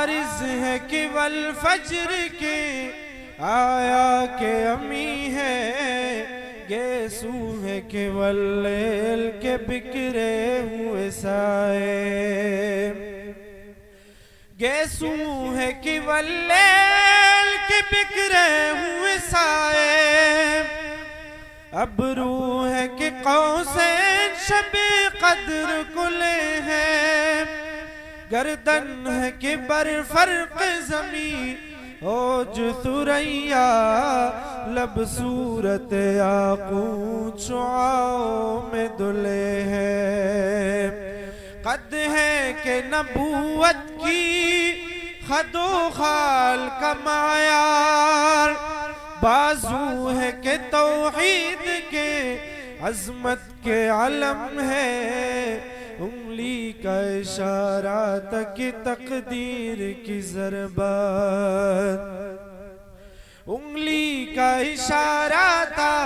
عارض ہے کہ والفجر کے آیا کہ امی ہے، گیسو ہے کہ واللیل کے بکھرے ہوئے سائے، گیسو ہے کہ واللیل کے بکھرے ہوئے سائے، ابرو ہے کہ قوسین شب قدر کلے ہیں، گردن ہے کہ برفرق زمین اوج ثریا، لب صورت یاقوت شعاعوں میں دلے ہیں، قد ہے کہ نبوت کی خد و خال کا معیار، بازو ہے کہ توحید کے عظمت کے علم ہے، انگلی کا اشارہ تک تقدیر کی ضربت، انگلی کا اشارہ تھا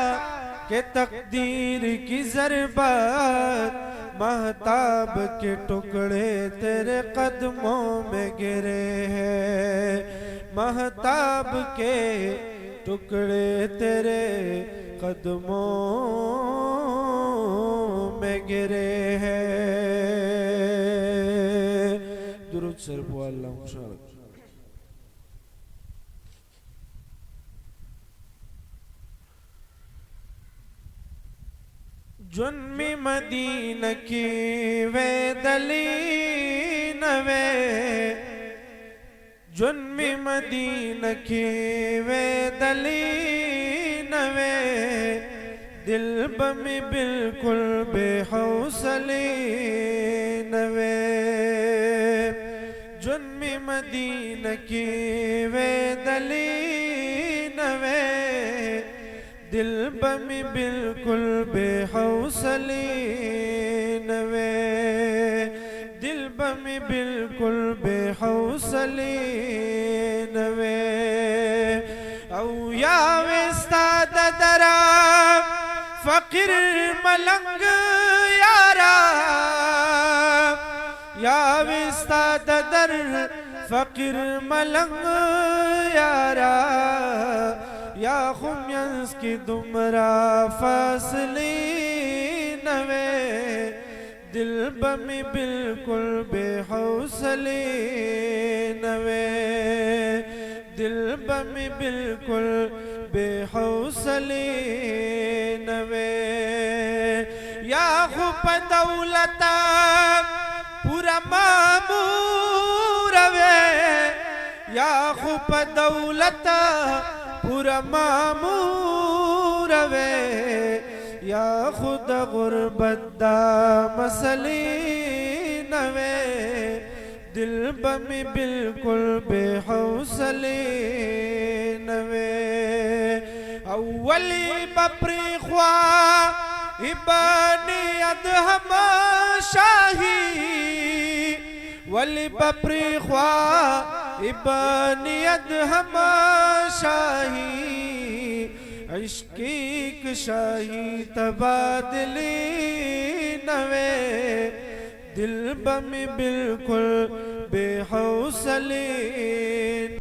کہ تقدیر کی ضربت، مہتاب کے ٹکڑے تیرے قدموں میں گرے ہیں، مہتاب کے ٹکڑے تیرے قدموں میں گرے ہیں۔ درود شریف اللہم صل۔ جنمی مدینہ کی ویدلین وے، جنمی مدینہ کی ویدلین وے، دل بمی بالکل بے حوصلین وے، جنمی مدینہ کی ویدلین وے، دل بمی بالکل بے حوصلین وے، دل بمی بالکل بے حوصلین وے، او یا وستاد درا فقر ملنگ یارا، یا وستاد در فقر ملنگ یارا، یا خمیز کی دمرا فاصلین وے، دل بمی بالکل بے حوصلین وے، دل بمی بالکل بے حوصلین وے، یا خوب دولتا پورا معمور وے، یا خوب دولتا پورا معمور وے، یا خود غربت دا مسلین وے، دل بمی بالکل بے حوصلین وے، اولی بپری خواہ ابنی ادہم شاہی، ولی بپری خواہ ابنی ادہم شاہی، عشق ایک شاہی تبادلی نوے، دل بمی بالکل بے حوصلین